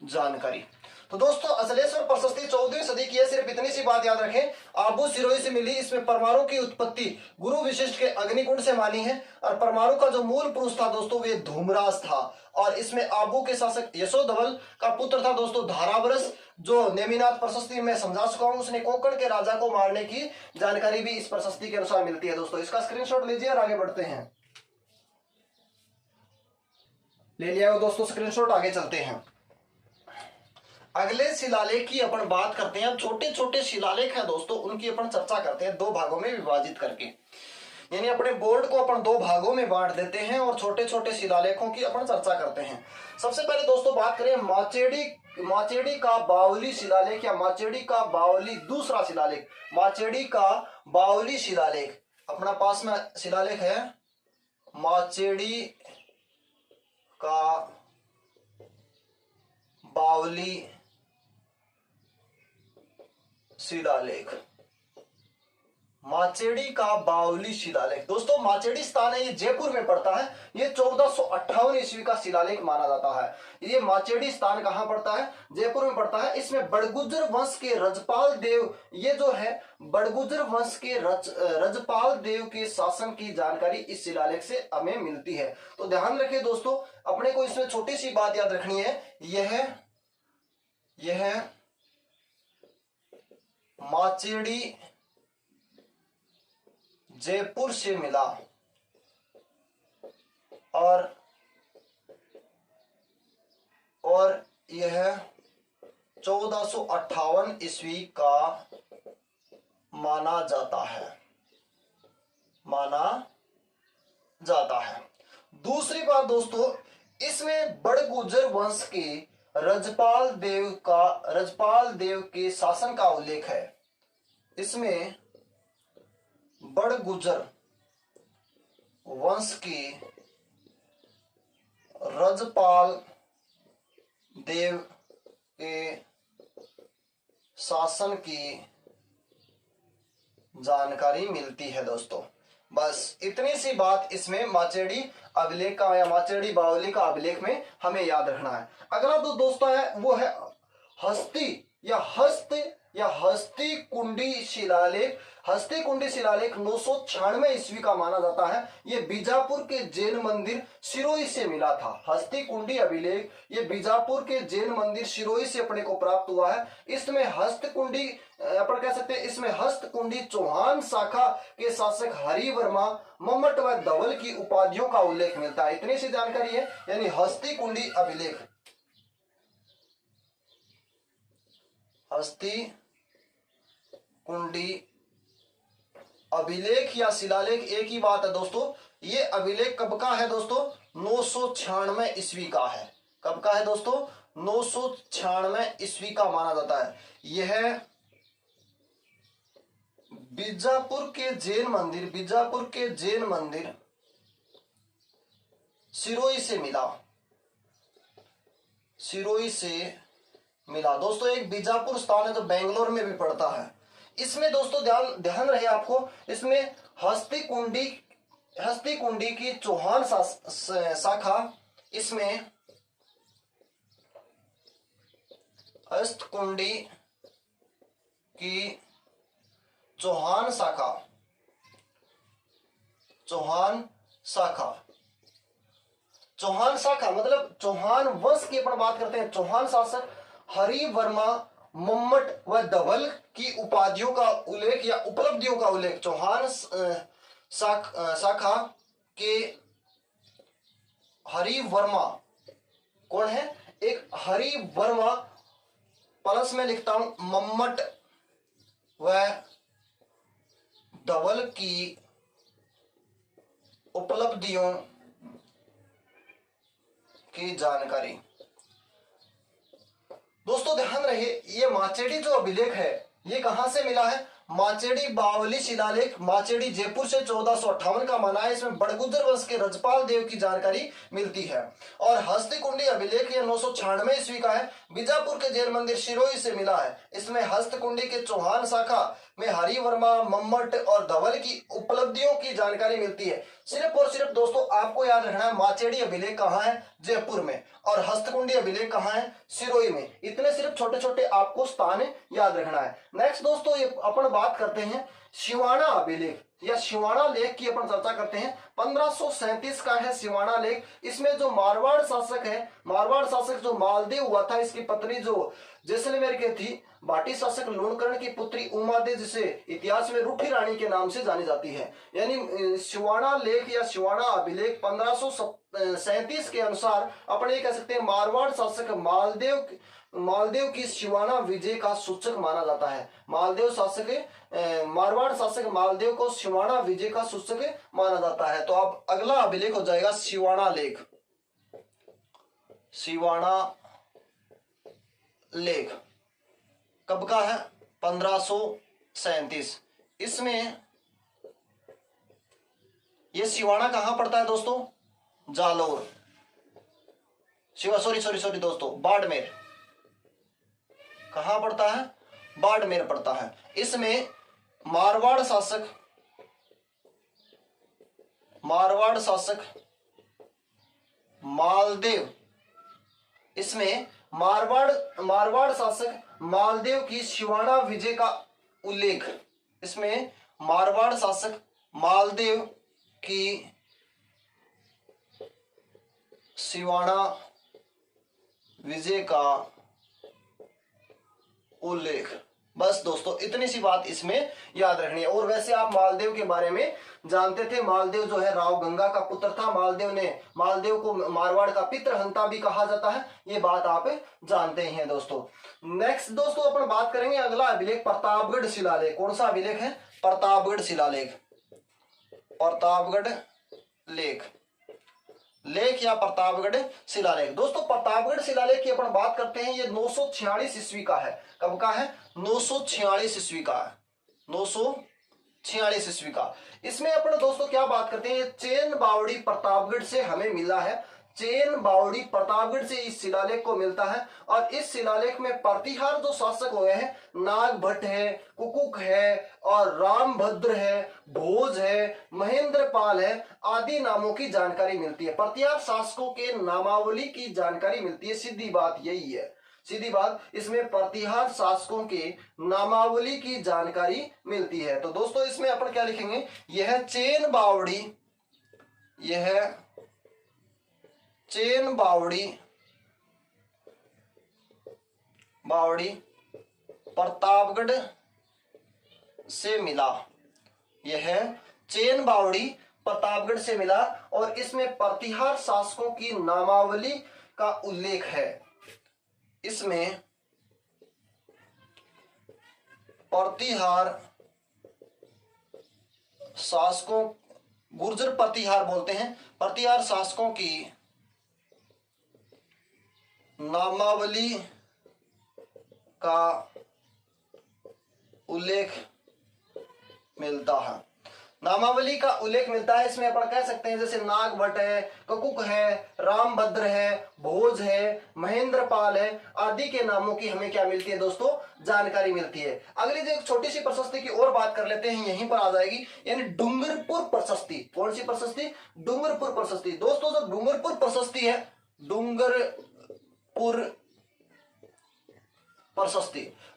जानकारी। तो दोस्तों असलेश्वर प्रशस्ति 14वीं सदी की है। सिर्फ इतनी सी बात याद रखें, आबू सिरोही से मिली। इसमें परमाणु की उत्पत्ति गुरु वशिष्ठ के अग्निकुंड से मानी है और परमाणु का जो मूल पुरुष था दोस्तों वे धूमराज था। और इसमें आबू के शासक यशोधवल का पुत्र था दोस्तों धारावरस, जो नेमिनाथ प्रशस्ति में समझा चुका हूं। उसने कोंकण के राजा को मारने की जानकारी भी इस प्रशस्ति के अनुसार मिलती है दोस्तों। इसका स्क्रीनशॉट लीजिए और आगे बढ़ते हैं। ले लिया हो दोस्तों स्क्रीनशॉट, आगे चलते हैं। अगले शिलालेख की अपन बात करते हैं। छोटे छोटे शिलालेख हैं दोस्तों, उनकी अपन चर्चा करते हैं दो भागों में विभाजित करके। यानी अपने बोर्ड को अपन दो भागों में बांट देते हैं और छोटे छोटे शिलालेखों की अपन चर्चा करते हैं। सबसे पहले दोस्तों बात करें माचेडी का बावली शिलालेख या माचेडी का बावली दूसरा शिलालेख, माचेडी का बावली शिलालेख। अपना पास में शिलालेख है माचेडी का बावली शिलालेख, माचेडी का बावली शिलालेख। दोस्तों माचेडी स्थान है, ये जयपुर में पड़ता है। ये 1458 ईस्वी का शिलालेख माना जाता है। ये माचेडी स्थान कहां पड़ता है? जयपुर में पड़ता है। इसमें बड़गुजर वंश के रजपाल देव, ये जो है बड़गुजर वंश के रजपाल देव के शासन की जानकारी इस शिलालेख से हमें मिलती है। तो ध्यान रखिए दोस्तों, अपने को इसमें छोटी सी बात याद रखनी है। यह माचेडी जयपुर से मिला और यह 1458 ईस्वी का माना जाता है। दूसरी बात दोस्तों, इसमें बड़गुजर वंश के रजपाल देव के शासन का उल्लेख है। इसमें बड़गुजर वंश के रजपाल देव के शासन की जानकारी मिलती है दोस्तों। बस इतनी सी बात इसमें माचेडी अभिलेख का या माचेडी बावली का अभिलेख में हमें याद रखना है। अगला जो दोस्तों है वो है हस्ती कुंडी शिलालेख। हस्ती कुंडी शिलालेख 996 ईस्वी का माना जाता है। ये बीजापुर के जैन मंदिर सिरोही से मिला था। हस्ती कुंडी अभिलेख ये बीजापुर के जैन मंदिर सिरोही से अपने को प्राप्त हुआ है। इसमें हस्तकुंडी अपन कह सकते हैं, इसमें हस्तकुंडी चौहान शाखा के शासक हरिवर्मा, मम्मट व धवल की उपाधियों का उल्लेख मिलता है। इतनी सी जानकारी है। यानी हस्ती कुंडी अभिलेख, हस्ती कुंडी अभिलेख या शिलालेख एक ही बात है दोस्तों। ये अभिलेख कब का है दोस्तों? 996 ईस्वी का है। कब का है दोस्तों? 996 ईस्वी का माना जाता है। यह बीजापुर के जैन मंदिर सिरोही से मिला दोस्तों। एक बीजापुर स्थान है जो बेंगलोर में भी पड़ता है। इसमें दोस्तों ध्यान रहे आपको, इसमें हस्ती कुंडी की चौहान शाखा, इसमें हस्तकुंडी की चौहान शाखा मतलब चौहान वंश की अपन बात करते हैं। चौहान शासक हरिवर्मा, मम्मट व धवल की उपाधियों का उल्लेख या उपलब्धियों का उल्लेख चौहान शाखा के हरिवर्मा कौन है? एक हरिवर्मा प्लस में लिखता हूं मम्मट व धवल की उपलब्धियों की जानकारी। दोस्तों ध्यान रहे, ये माचेडी जो अभिलेख है ये कहां से मिला है? माचेडी बावली शिलालेख माचेडी जयपुर से 1458 का माना है। इसमें बड़गुजर वंश के रजपाल देव की जानकारी मिलती है। और हस्तकुंडी अभिलेख ये 996 ईस्वी का है। बीजापुर के जैन मंदिर सिरोही से मिला है। इसमें हस्तकुंडी के चौहान शाखा में हरिवर्मा, मम्मट और धवल की उपलब्धियों की जानकारी मिलती है। सिर्फ और सिर्फ दोस्तों आपको याद रखना है माचेडी अभिलेख कहाँ है, जयपुर में, और हस्तकुंडी अभिलेख कहाँ है, सिरोही में। इतने सिर्फ छोटे छोटे आपको स्थान याद रखना है। नेक्स्ट दोस्तों ये अपन बात करते हैं सिवाना अभिलेख या सिवाना लेख की अपन चर्चा करते हैं। 1537 का है सिवाना लेख। इसमें जो मारवाड़ शासक है, मारवाड़ शासक जो मालदेव हुआ था, इसकी पत्नी जो जैसलमेर के थी, भाटी शासक लूणकर्ण की पुत्री उमादे, जिसे इतिहास में रूठी रानी के नाम से जानी जाती है। यानी सिवाना लेख या सिवाना अभिलेख 1537 के अनुसार अपन ये कह सकते हैं मारवाड़ शासक मालदेव की सिवाना विजय का सूचक माना जाता है। मारवाड़ शासक मालदेव को सिवाना विजय का सूचक माना जाता है। तो अब अगला अभिलेख हो जाएगा सिवाना लेख। सिवाना लेख कब का है, 1537। इसमें यह सिवाना कहां पड़ता है दोस्तों, जालोर, सॉरी दोस्तों, बाड़मेर। कहां पड़ता है, बाड़मेर पड़ता है। इसमें मारवाड़ शासक मालदेव, इसमें मारवाड़ शासक मालदेव की सिवाना विजय का उल्लेख, इसमें मारवाड़ शासक मालदेव की सिवाना विजय का उल्लेख। बस दोस्तों इतनी सी बात इसमें याद रखनी है। और वैसे आप मालदेव के बारे में जानते थे, मालदेव जो है राव गंगा का पुत्र था। मालदेव को मारवाड़ का पितृहंता भी कहा जाता है, ये बात आप जानते हैं दोस्तों। नेक्स्ट दोस्तों अपन बात करेंगे अगला अभिलेख प्रतापगढ़ शिलालेख। कौन सा अभिलेख है, प्रतापगढ़ शिलालेख, प्रतापगढ़ लेख या प्रतापगढ़ शिलालेख। दोस्तों प्रतापगढ़ शिलालेख की अपन बात करते हैं, ये 946 ईस्वी का है। कब का है, 946 ईस्वी का है, 946 ईस्वी का। इसमें अपन दोस्तों क्या बात करते हैं, चैन बावड़ी प्रतापगढ़ से हमें मिला है। चैन बावड़ी प्रतापगढ़ से इस शिलालेख को मिलता है। और इस शिलालेख में प्रतिहार जो शासक हुए हैं, नाग भट्ट है, कुकुक है और रामभद्र है, भोज है, महेंद्र पाल है आदि नामों की जानकारी मिलती है। प्रतिहार शासकों के नामावली की जानकारी मिलती है। सीधी बात यही है, सीधी बात, इसमें प्रतिहार शासकों के नामावली की जानकारी मिलती है। तो दोस्तों इसमें अपन क्या लिखेंगे, यह चैन बावड़ी प्रतापगढ़ से मिला। यह चैन बावड़ी प्रतापगढ़ से मिला और इसमें प्रतिहार शासकों की नामावली का उल्लेख है। इसमें प्रतिहार शासकों, गुर्जर प्रतिहार बोलते हैं, प्रतिहार शासकों की नामावली का उल्लेख मिलता है। नामावली का उल्लेख मिलता है। इसमें अपन कह सकते हैं जैसे नागभट्ट है, ककुक है, रामभद्र है, भोज है, महेंद्र पाल है आदि के नामों की हमें क्या मिलती है दोस्तों, जानकारी मिलती है। अगली जो एक छोटी सी प्रशस्ति की और बात कर लेते हैं, यहीं पर आ जाएगी, यानी डूंगरपुर प्रशस्ति। कौन सी प्रशस्ति, डूंगरपुर प्रशस्ति। दोस्तों जो डूंगरपुर प्रशस्ति है,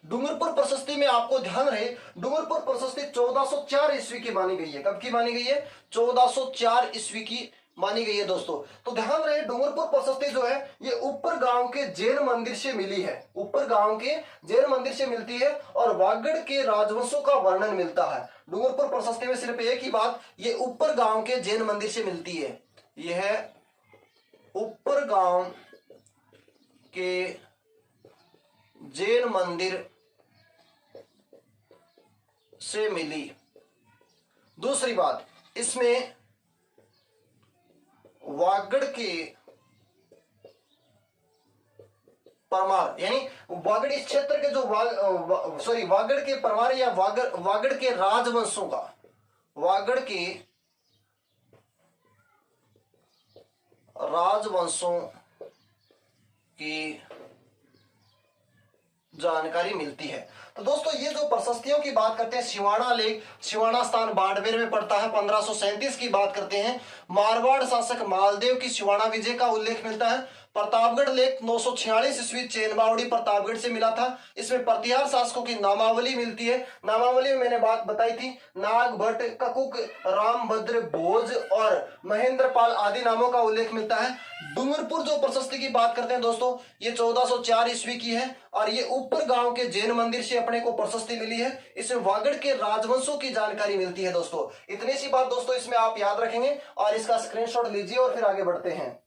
डूंगरपुर प्रशस्ति में आपको ध्यान रहे, डूंगरपुर प्रशस्ति 1404 ईस्वी की मानी गई है। कब की मानी गई है, 1404 ईस्वी की मानी गई है दोस्तों। तो ध्यान रहे डूंगरपुर प्रशस्ति जो है ये ऊपर गांव के जैन मंदिर से मिली है, ऊपर गांव के जैन मंदिर से मिलती है और वागड़ के राजवंशों का वर्णन मिलता है। डूंगरपुर प्रशस्ति में सिर्फ एक ही बात, ये ऊपर गांव के जैन मंदिर से मिलती है। यह ऊपर गांव के जैन मंदिर से मिली। दूसरी बात, इसमें वागड़ के परमार, यानी वागड़ इस क्षेत्र के जो वागड़ के परमार या वागड़ के राजवंशों का, वागड़ के राजवंशों की जानकारी मिलती है। तो दोस्तों ये जो प्रशस्तियों की बात करते हैं, सिवाना लेख, सिवाना स्थान बाड़मेर में पड़ता है, 1537 की बात करते हैं। मारवाड़ शासक मालदेव की सिवाना विजय का उल्लेख मिलता है। प्रतापगढ़ लेख 946 ईस्वी चेनबावड़ी प्रतापगढ़ से मिला था। इसमें प्रतिहार शासकों की नामावली मिलती है। नामावली में मैंने बात बताई थी, नाग भट्ट, ककुक, रामभद्र, भोज और महेंद्र पाल आदि नामों का उल्लेख मिलता है। डूंगरपुर जो प्रशस्ति की बात करते हैं दोस्तों, ये 1404 ईस्वी की है और ये ऊपर गांव के जैन मंदिर से अपने को प्रशस्ति मिली है। इसमें वागड़ के राजवंशों की जानकारी मिलती है दोस्तों। इतनी सी बात दोस्तों इसमें आप याद रखेंगे और इसका स्क्रीनशॉट लीजिए और फिर आगे बढ़ते हैं।